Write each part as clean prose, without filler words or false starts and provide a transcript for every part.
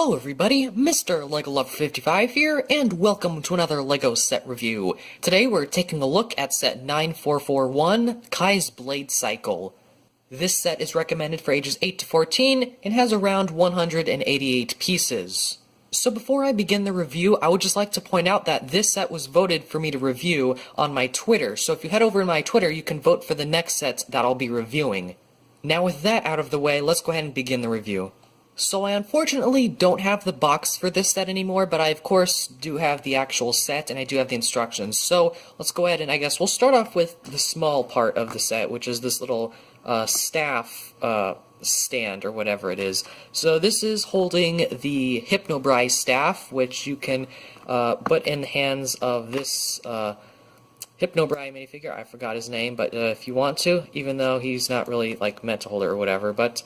Hello everybody, Mr. LEGO Lover 55 here, and welcome to another LEGO set review. Today we're taking a look at set 9441, Kai's Blade Cycle. This set is recommended for ages 8 to 14, and has around 188 pieces. So before I begin the review, I would just like to point out that this set was voted for me to review on my Twitter, so if you head over to my Twitter, you can vote for the next set that I'll be reviewing. Now with that out of the way, let's go ahead and begin the review. So I unfortunately don't have the box for this set anymore, but I of course do have the actual set, and I do have the instructions. So let's go ahead and I guess we'll start off with the small part of the set, which is this little staff stand, or whatever it is. So this is holding the Hypnobrai staff, which you can put in the hands of this Hypnobrai minifigure. I forgot his name, but if you want to, even though he's not really like meant to hold it or whatever, but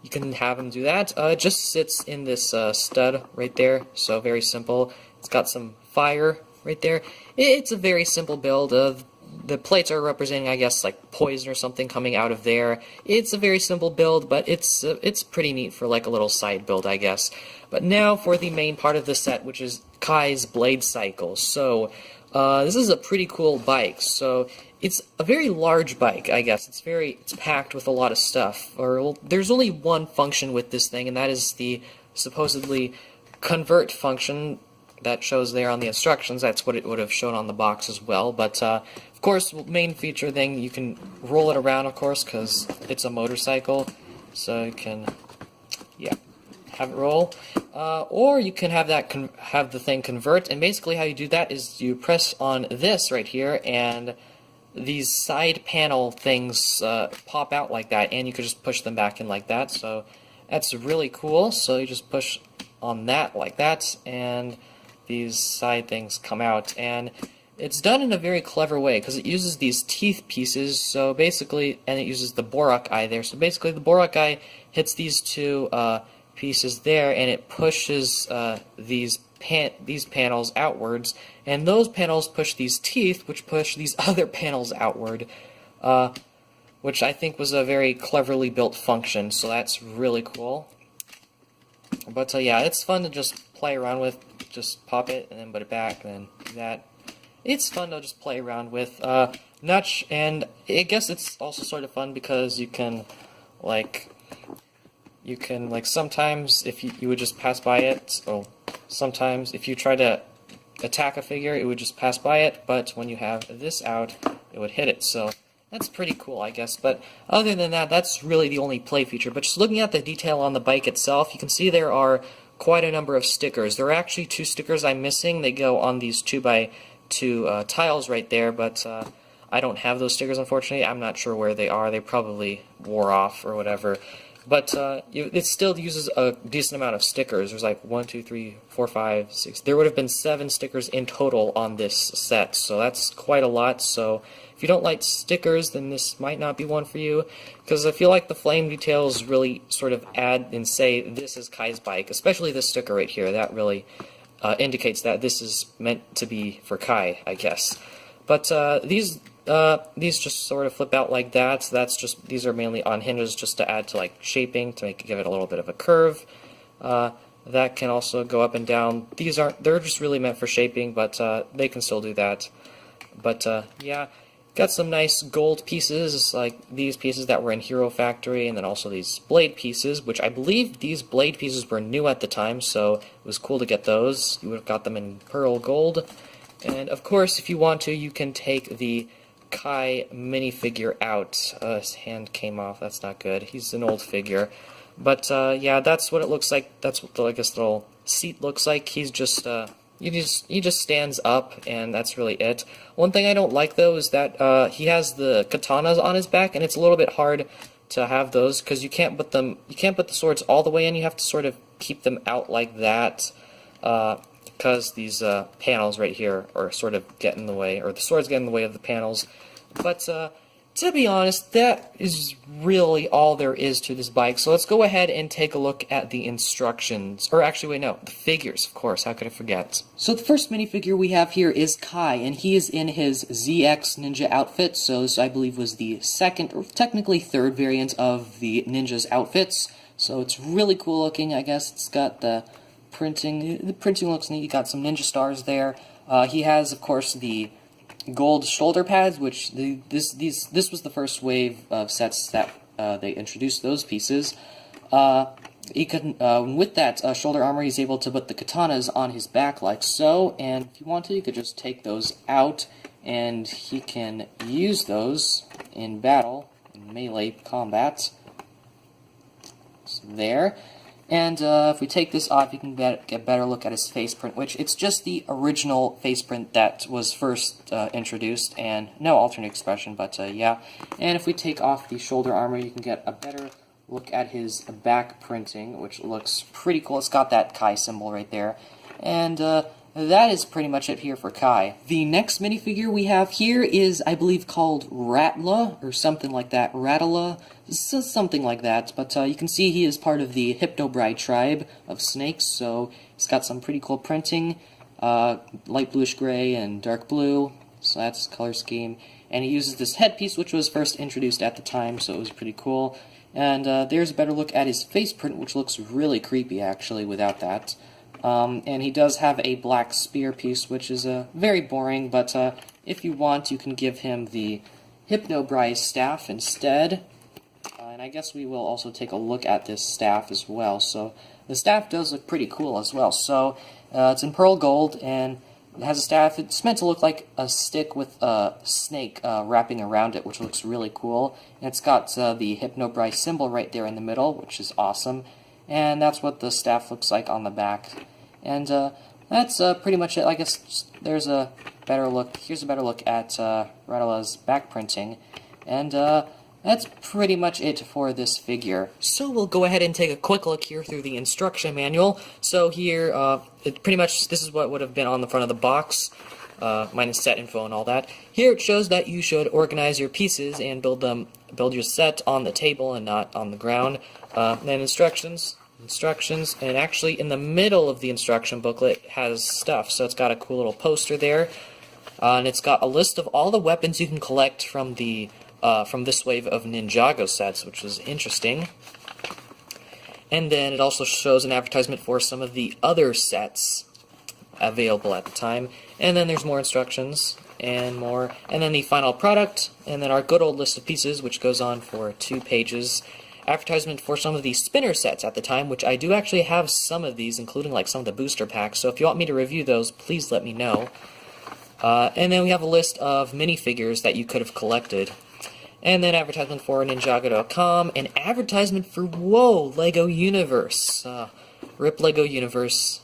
you can have him do that. It just sits in this stud right there, so very simple. It's got some fire right there. It's a very simple build. The plates are representing, I guess, like poison or something coming out of there. It's a very simple build, but it's pretty neat for like a little side build, I guess. But now for the main part of the set, which is Kai's Blade Cycle. So this is a pretty cool bike. So it's a very large bike, I guess. It's packed with a lot of stuff. Well, there's only one function with this thing, and that is the supposedly convert function that shows there on the instructions. That's what it would have shown on the box as well. But of course, main feature thing, you can roll it around, of course, because it's a motorcycle. So you can, yeah, have it roll. Or you can have that have the thing convert. And basically, how you do that is you press on this right here, and these side panel things pop out like that, and you could just push them back in like that. So that's really cool. So you just push on that like that, and these side things come out. And it's done in a very clever way, because it uses these teeth pieces. So basically, and it uses the Borak eye there. So basically, the Borak eye hits these two pieces there, and it pushes these panels outwards, and those panels push these teeth, which push these other panels outward, which I think was a very cleverly built function, so that's really cool. But yeah, it's fun to just play around with. Just pop it, and then put it back, and then do that. It's fun to just play around with. And I guess it's also sort of fun because you can, like, sometimes if you would just pass by it, so sometimes if you try to attack a figure, it would just pass by it, but when you have this out, it would hit it. So that's pretty cool, I guess. But other than that, that's really the only play feature. But just looking at the detail on the bike itself, you can see there are quite a number of stickers. There are actually 2 stickers I'm missing. They go on these 2x2 tiles right there, but I don't have those stickers, unfortunately. I'm not sure where they are. They probably wore off or whatever. But it still uses a decent amount of stickers. There's like 1, 2, 3, 4, 5, 6. There would have been 7 stickers in total on this set, so that's quite a lot. So if you don't like stickers, then this might not be one for you, because I feel like the flame details really sort of add and say this is Kai's bike, especially this sticker right here. That really indicates that this is meant to be for Kai, I guess. But these just sort of flip out like that. So that's just, these are mainly on hinges just to add to like shaping, to give it a little bit of a curve. That can also go up and down. They're just really meant for shaping, but they can still do that. But yeah, got some nice gold pieces, like these pieces that were in Hero Factory, and then also these blade pieces, which I believe these blade pieces were new at the time, so it was cool to get those. You would have got them in pearl gold. And of course, if you want to, you can take the Kai minifigure out. His hand came off. That's not good. He's an old figure. But yeah, that's what it looks like. That's what I guess the little seat looks like. He's just he just stands up, and that's really it. One thing I don't like though is that he has the katanas on his back, and it's a little bit hard to have those because you can't put the swords all the way in. You have to sort of keep them out like that. Because these panels right here are sort of get in the way, or the swords get in the way of the panels. But to be honest, that is really all there is to this bike. So let's go ahead and take a look at the instructions. Or actually, wait, no, the figures, of course. How could I forget? So the first minifigure we have here is Kai, and he is in his ZX Ninja outfit. So this, I believe, was the second, or technically third variant of the Ninja's outfits. So it's really cool looking, I guess. It's got the printing. The printing looks neat. You got some ninja stars there. He has, of course, the gold shoulder pads, which this was the first wave of sets that they introduced those pieces. He can, with that shoulder armor, he's able to put the katanas on his back like so, and if you want to, you could just take those out, and he can use those in battle, in melee combat. So there. And if we take this off, you can get a better look at his face print, which it's just the original face print that was first introduced, and no alternate expression, but yeah. And if we take off the shoulder armor, you can get a better look at his back printing, which looks pretty cool. It's got that Kai symbol right there. And that is pretty much it here for Kai. The next minifigure we have here is, I believe, called Rattla, or something like that. Rattla, something like that. But you can see he is part of the Hypnobride tribe of snakes, so he's got some pretty cool printing. Light bluish gray and dark blue, so that's his color scheme. And he uses this headpiece, which was first introduced at the time, so it was pretty cool. And there's a better look at his face print, which looks really creepy, actually, without that. And he does have a black spear piece, which is very boring, but if you want, you can give him the Hypnobride staff instead. And I guess we will also take a look at this staff as well. So the staff does look pretty cool as well. So it's in pearl gold, and it has a staff. It's meant to look like a stick with a snake wrapping around it, which looks really cool. And it's got the Hypnobride symbol right there in the middle, which is awesome. And that's what the staff looks like on the back. And that's pretty much it. I guess there's a better look. Here's a better look at Rattla's back printing. And that's pretty much it for this figure. So we'll go ahead and take a quick look here through the instruction manual. So here, pretty much this is what would have been on the front of the box, minus set info and all that. Here it shows that you should organize your pieces and build your set on the table and not on the ground. Then instructions, and actually in the middle of the instruction booklet has stuff. So it's got a cool little poster there, and it's got a list of all the weapons you can collect from the from this wave of Ninjago sets, which is interesting. And then it also shows an advertisement for some of the other sets available at the time. And then there's more instructions and more. And then the final product, and then our good old list of pieces, which goes on for 2 pages. Advertisement for some of the spinner sets at the time, which I do actually have some of these, including like some of the booster packs. So if you want me to review those, please let me know. And then we have a list of minifigures that you could have collected. And then advertisement for Ninjago.com, and advertisement for, whoa, LEGO Universe. RIP LEGO Universe.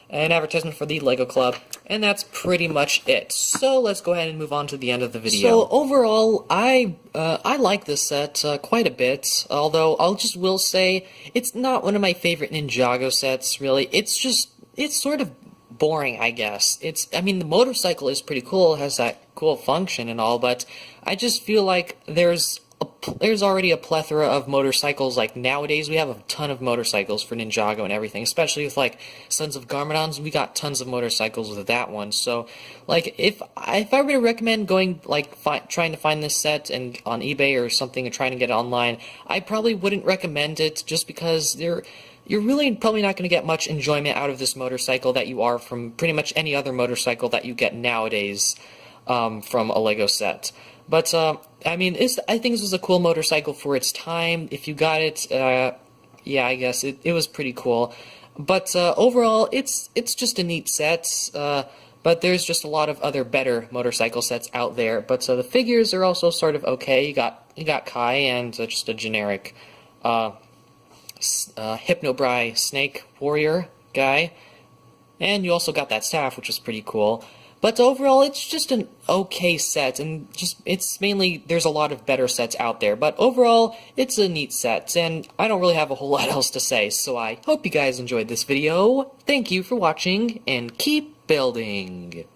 And advertisement for the LEGO Club. And that's pretty much it. So let's go ahead and move on to the end of the video. So overall, I like this set quite a bit. Although will say it's not one of my favorite Ninjago sets. Really, it's sort of boring, I guess. I mean, the motorcycle is pretty cool. It has that cool function and all, but I just feel like there's already a plethora of motorcycles. Like nowadays we have a ton of motorcycles for Ninjago and everything, especially with like Sons of Garmadons. We got tons of motorcycles with that one. So like if I were to recommend going like trying to find this set and on eBay or something and trying to get it online, I probably wouldn't recommend it, just because you're really probably not going to get much enjoyment out of this motorcycle that you are from pretty much any other motorcycle that you get nowadays from a LEGO set. But, I mean, I think this was a cool motorcycle for its time. If you got it, yeah, I guess it was pretty cool. But overall, it's just a neat set. But there's just a lot of other better motorcycle sets out there. But the figures are also sort of okay. You got Kai and just a generic Hypnobride snake warrior guy, and you also got that staff, which is pretty cool. But overall, it's just an okay set, and it's mainly, there's a lot of better sets out there, but overall, it's a neat set, and I don't really have a whole lot else to say, so I hope you guys enjoyed this video. Thank you for watching, and keep building!